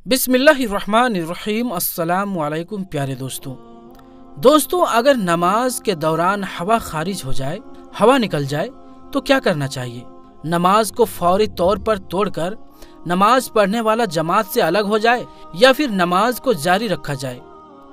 बिस्मिल्लाहिर्रहमानिर्रहीम। अस्सलामु अलैकुम प्यारे दोस्तों, अगर नमाज के दौरान हवा खारिज हो जाए, हवा निकल जाए तो क्या करना चाहिए? नमाज को फौरी तौर पर तोड़कर नमाज पढ़ने वाला जमात से अलग हो जाए या फिर नमाज को जारी रखा जाए?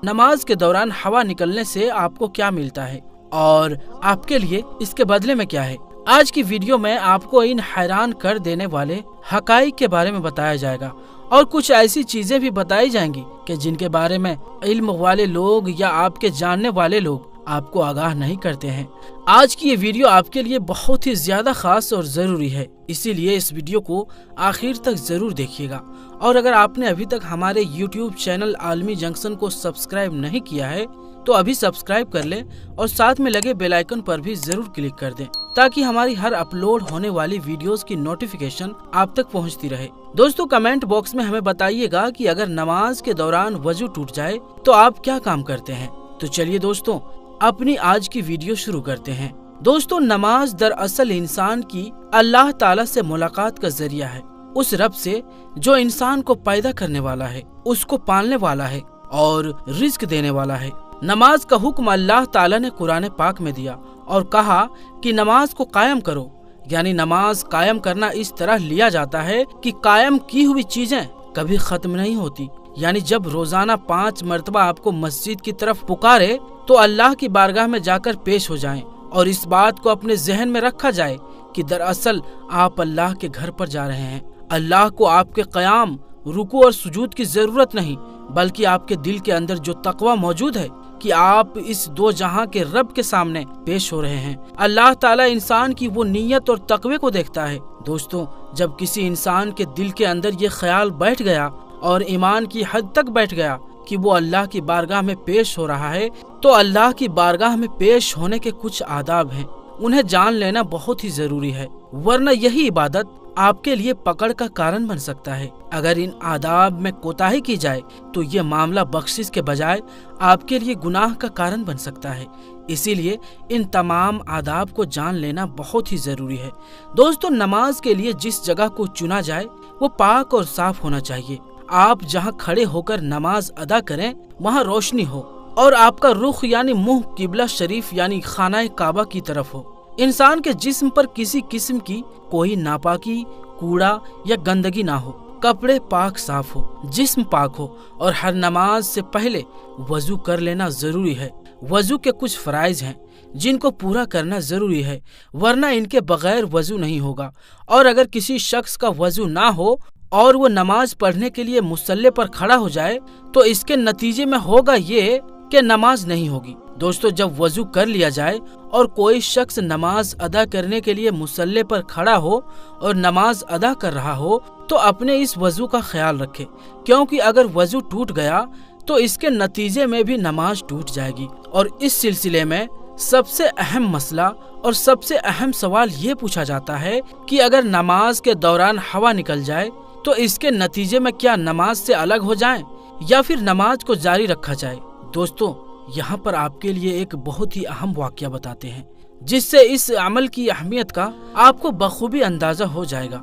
नमाज के दौरान हवा निकलने से आपको क्या मिलता है और आपके लिए इसके बदले में क्या है? आज की वीडियो में आपको इन हैरान कर देने वाले हकाइक के बारे में बताया जाएगा और कुछ ऐसी चीजें भी बताई जाएंगी कि जिनके बारे में इल्म वाले लोग या आपके जानने वाले लोग आपको आगाह नहीं करते हैं। आज की ये वीडियो आपके लिए बहुत ही ज्यादा खास और जरूरी है, इसीलिए इस वीडियो को आखिर तक जरूर देखिएगा। और अगर आपने अभी तक हमारे YouTube चैनल आलमी जंक्शन को सब्सक्राइब नहीं किया है तो अभी सब्सक्राइब कर ले और साथ में लगे बेल आइकन पर भी जरूर क्लिक कर दें ताकि हमारी हर अपलोड होने वाली वीडियोस की नोटिफिकेशन आप तक पहुंचती रहे। दोस्तों, कमेंट बॉक्स में हमें बताइएगा कि अगर नमाज के दौरान वजू टूट जाए तो आप क्या काम करते हैं। तो चलिए दोस्तों, अपनी आज की वीडियो शुरू करते हैं। दोस्तों, नमाज दरअसल इंसान की अल्लाह ताला से मुलाकात का जरिया है, उस रब से जो इंसान को पैदा करने वाला है, उसको पालने वाला है और रिज्क देने वाला है। नमाज का हुक्म अल्लाह ताला ने कुरान पाक में दिया और कहा कि नमाज को कायम करो, यानी नमाज कायम करना इस तरह लिया जाता है कि कायम की हुई चीजें कभी खत्म नहीं होती। यानी जब रोजाना 5 मरतबा आपको मस्जिद की तरफ पुकारे तो अल्लाह की बारगाह में जाकर पेश हो जाएं और इस बात को अपने जहन में रखा जाए कि दरअसल आप अल्लाह के घर पर जा रहे हैं। अल्लाह को आपके क़याम, रुकू और सुजूद की जरूरत नहीं, बल्कि आपके दिल के अंदर जो तकवा मौजूद है कि आप इस दो जहां के रब के सामने पेश हो रहे हैं। अल्लाह ताला इंसान की वो नीयत और तकवे को देखता है। दोस्तों, जब किसी इंसान के दिल के अंदर ये ख्याल बैठ गया और ईमान की हद तक बैठ गया कि वो अल्लाह की बारगाह में पेश हो रहा है, तो अल्लाह की बारगाह में पेश होने के कुछ आदाब हैं, उन्हें जान लेना बहुत ही जरूरी है, वरना यही इबादत आपके लिए पकड़ का कारण बन सकता है। अगर इन आदाब में कोताही की जाए तो ये मामला बख्शिश के बजाय आपके लिए गुनाह का कारण बन सकता है। इसीलिए इन तमाम आदाब को जान लेना बहुत ही जरूरी है। दोस्तों, नमाज के लिए जिस जगह को चुना जाए वो पाक और साफ होना चाहिए। आप जहाँ खड़े होकर नमाज अदा करें वहाँ रोशनी हो और आपका रुख यानी मुंह किबला शरीफ यानी खाना काबा की तरफ हो। इंसान के जिस्म पर किसी किस्म की कोई नापाकी, कूड़ा या गंदगी ना हो, कपड़े पाक साफ हो, जिस्म पाक हो और हर नमाज से पहले वजू कर लेना जरूरी है। वजू के कुछ फराइज हैं जिनको पूरा करना जरूरी है, वरना इनके बगैर वजू नहीं होगा। और अगर किसी शख्स का वजू ना हो और वो नमाज पढ़ने के लिए मुसल्ले पर खड़ा हो जाए तो इसके नतीजे में होगा ये कि नमाज नहीं होगी। दोस्तों, जब वजू कर लिया जाए और कोई शख्स नमाज अदा करने के लिए मुसल्ले पर खड़ा हो और नमाज अदा कर रहा हो तो अपने इस वजू का ख्याल रखे, क्योंकि अगर वजू टूट गया तो इसके नतीजे में भी नमाज टूट जाएगी। और इस सिलसिले में सबसे अहम मसला और सबसे अहम सवाल ये पूछा जाता है कि अगर नमाज के दौरान हवा निकल जाए तो इसके नतीजे में क्या नमाज से अलग हो जाएं या फिर नमाज को जारी रखा जाए? दोस्तों, यहाँ पर आपके लिए एक बहुत ही अहम वाकया बताते हैं जिससे इस अमल की अहमियत का आपको बखूबी अंदाजा हो जाएगा।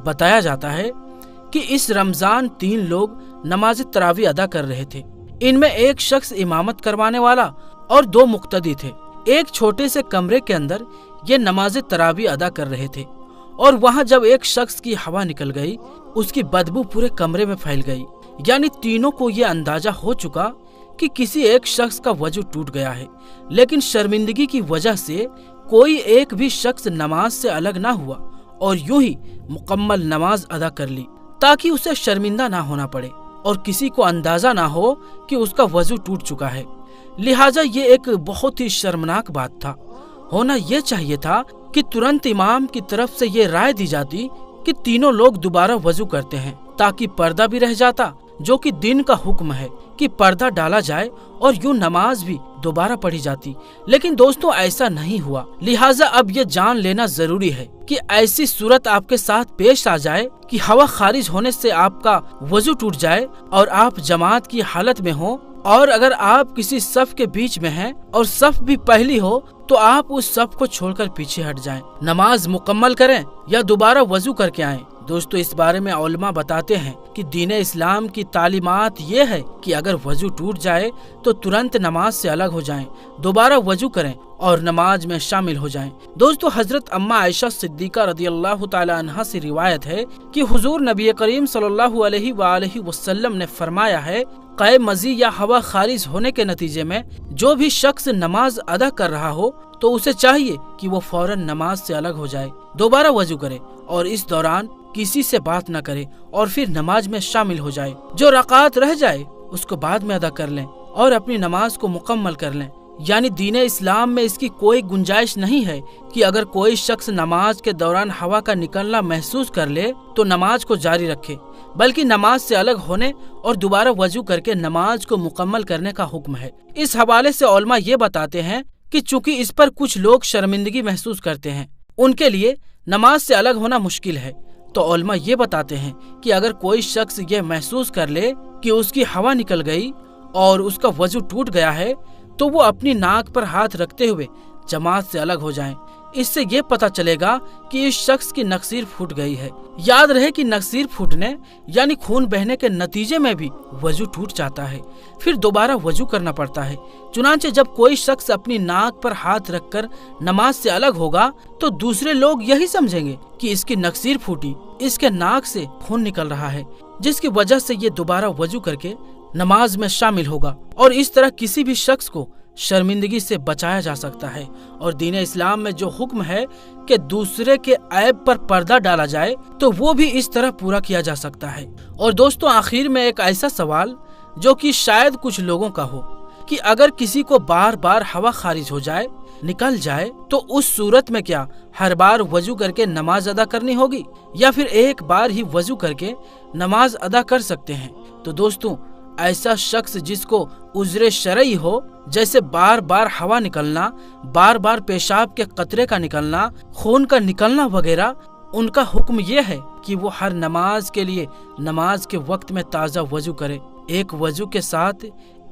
बताया जाता है कि इस रमजान 3 लोग नमाज तरावी अदा कर रहे थे। इनमें एक शख्स इमामत करवाने वाला और 2 मुक्तदी थे। एक छोटे से कमरे के अंदर ये नमाज तरावी अदा कर रहे थे और वहाँ जब एक शख्स की हवा निकल गई, उसकी बदबू पूरे कमरे में फैल गई। यानी तीनों को ये अंदाजा हो चुका कि किसी एक शख्स का वजू टूट गया है, लेकिन शर्मिंदगी की वजह से कोई एक भी शख्स नमाज से अलग ना हुआ और यूं ही मुकम्मल नमाज अदा कर ली ताकि उसे शर्मिंदा ना होना पड़े और किसी को अंदाजा ना हो कि उसका वजू टूट चुका है। लिहाजा ये एक बहुत ही शर्मनाक बात था। होना ये चाहिए था कि तुरंत इमाम की तरफ से ये राय दी जाती कि तीनों लोग दोबारा वजू करते हैं ताकि पर्दा भी रह जाता, जो कि दिन का हुक्म है कि पर्दा डाला जाए और यूं नमाज भी दोबारा पढ़ी जाती। लेकिन दोस्तों, ऐसा नहीं हुआ। लिहाजा अब ये जान लेना जरूरी है कि ऐसी सूरत आपके साथ पेश आ जाए कि हवा खारिज होने से आपका वजू टूट जाए और आप जमात की हालत में हो, और अगर आप किसी सफ के बीच में हैं और सफ भी पहली हो तो आप उस सफ को छोड़कर पीछे हट जाएं, नमाज मुकम्मल करें या दोबारा वजू करके आएं। दोस्तों इस बारे में उलमा बताते हैं कि दीन इस्लाम की तालीमात ये है कि अगर वजू टूट जाए तो तुरंत नमाज से अलग हो जाएं, दोबारा वजू करें और नमाज में शामिल हो जाएं। दोस्तों हजरत अम्मा आयशा सिद्दीका रदियल्लाहु ताला अन्हा से रिवायत है कि हुजूर नबी करीम सल्लल्लाहु अलैहि वसल्लम ने फरमाया है, क़ै मज़ी या हवा खारिज होने के नतीजे में जो भी शख्स नमाज अदा कर रहा हो तो उसे चाहिए कि वो फौरन नमाज से अलग हो जाए, दोबारा वजू करे और इस दौरान किसी से बात न करे और फिर नमाज में शामिल हो जाए। जो रकात रह जाए उसको बाद में अदा कर लें और अपनी नमाज को मुकम्मल कर लें। यानी दीन इस्लाम में इसकी कोई गुंजाइश नहीं है कि अगर कोई शख्स नमाज के दौरान हवा का निकलना महसूस कर ले तो नमाज को जारी रखे, बल्कि नमाज से अलग होने और दोबारा वजू करके नमाज को मुकम्मल करने का हुक्म है। इस हवाले से उलमा ये बताते हैं कि चूंकि इस पर कुछ लोग शर्मिंदगी महसूस करते हैं, उनके लिए नमाज से अलग होना मुश्किल है, तो उलमा ये बताते हैं कि अगर कोई शख्स ये महसूस कर ले कि उसकी हवा निकल गई और उसका वजू टूट गया है तो वो अपनी नाक पर हाथ रखते हुए जमात से अलग हो जाएं। इससे ये पता चलेगा कि इस शख्स की नक्सीर फूट गई है। याद रहे कि नक्सीर फूटने यानी खून बहने के नतीजे में भी वजू टूट जाता है, फिर दोबारा वजू करना पड़ता है। चुनांचे जब कोई शख्स अपनी नाक पर हाथ रखकर नमाज से अलग होगा तो दूसरे लोग यही समझेंगे कि इसकी नक्सीर फूटी, इसके नाक से खून निकल रहा है, जिसकी वजह से ये दोबारा वजू करके नमाज में शामिल होगा और इस तरह किसी भी शख्स को शर्मिंदगी से बचाया जा सकता है। और दीन इस्लाम में जो हुक्म है कि दूसरे के ऐब पर पर्दा डाला जाए तो वो भी इस तरह पूरा किया जा सकता है। और दोस्तों आखिर में एक ऐसा सवाल जो कि शायद कुछ लोगों का हो कि अगर किसी को बार बार हवा खारिज हो जाए, निकल जाए, तो उस सूरत में क्या हर बार वजू करके नमाज अदा करनी होगी या फिर एक बार ही वजू करके नमाज अदा कर सकते हैं? तो दोस्तों ऐसा शख्स जिसको उज़्र शरई हो, जैसे बार बार हवा निकलना, बार बार पेशाब के कतरे का निकलना, खून का निकलना वगैरह, उनका हुक्म ये है कि वो हर नमाज के लिए नमाज के वक्त में ताज़ा वजू करे। एक वजू के साथ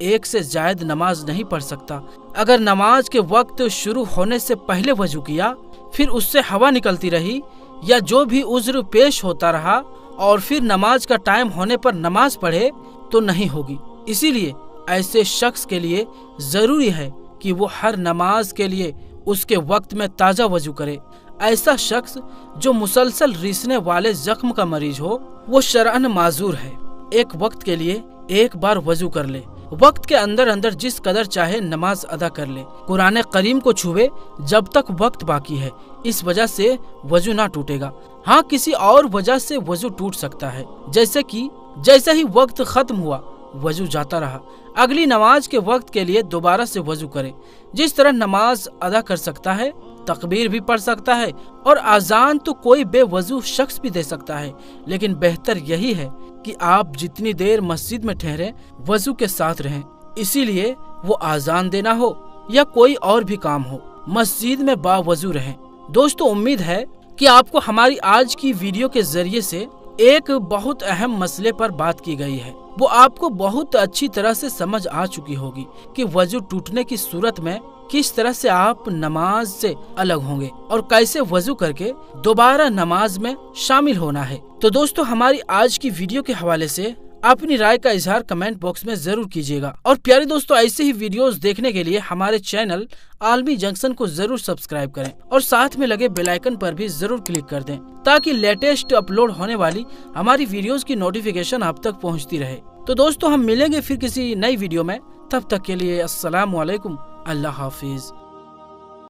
एक से ज्यादा नमाज नहीं पढ़ सकता। अगर नमाज के वक्त शुरू होने से पहले वजू किया, फिर उससे हवा निकलती रही या जो भी उज़्र पेश होता रहा और फिर नमाज का टाइम होने पर नमाज पढ़े तो नहीं होगी। इसीलिए ऐसे शख्स के लिए जरूरी है कि वो हर नमाज के लिए उसके वक्त में ताज़ा वजू करे। ऐसा शख्स जो मुसलसल रीसने वाले जख्म का मरीज हो, वो शरअन माजूर है। एक वक्त के लिए एक बार वजू कर ले, वक्त के अंदर अंदर जिस कदर चाहे नमाज अदा कर ले, कुरान करीम को छुए जब तक वक्त बाकी है। इस वजह से वजू ना टूटेगा। हाँ, किसी और वजह से वजू टूट सकता है, जैसे कि जैसे ही वक्त खत्म हुआ वजू जाता रहा, अगली नमाज के वक्त के लिए दोबारा से वजू करे। जिस तरह नमाज अदा कर सकता है, तकबीर भी पढ़ सकता है और आजान तो कोई बेवजू शख्स भी दे सकता है, लेकिन बेहतर यही है कि आप जितनी देर मस्जिद में ठहरे वजू के साथ रहें। इसीलिए वो आजान देना हो या कोई और भी काम हो, मस्जिद में बावजू रहें। दोस्तों उम्मीद है कि आपको हमारी आज की वीडियो के जरिए से एक बहुत अहम मसले पर बात की गई है, वो आपको बहुत अच्छी तरह से समझ आ चुकी होगी कि वजू टूटने की सूरत में किस तरह से आप नमाज से अलग होंगे और कैसे वजू करके दोबारा नमाज में शामिल होना है। तो दोस्तों हमारी आज की वीडियो के हवाले से अपनी राय का इजहार कमेंट बॉक्स में जरूर कीजिएगा। और प्यारे दोस्तों ऐसे ही वीडियोस देखने के लिए हमारे चैनल आलमी जंक्शन को जरूर सब्सक्राइब करें और साथ में लगे बेल आइकन पर भी जरूर क्लिक कर दें ताकि लेटेस्ट अपलोड होने वाली हमारी वीडियोस की नोटिफिकेशन आप तक पहुंचती रहे। तो दोस्तों हम मिलेंगे फिर किसी नई वीडियो में, तब तक के लिए अस्सलाम वालेकुम, अल्लाह हाफिज।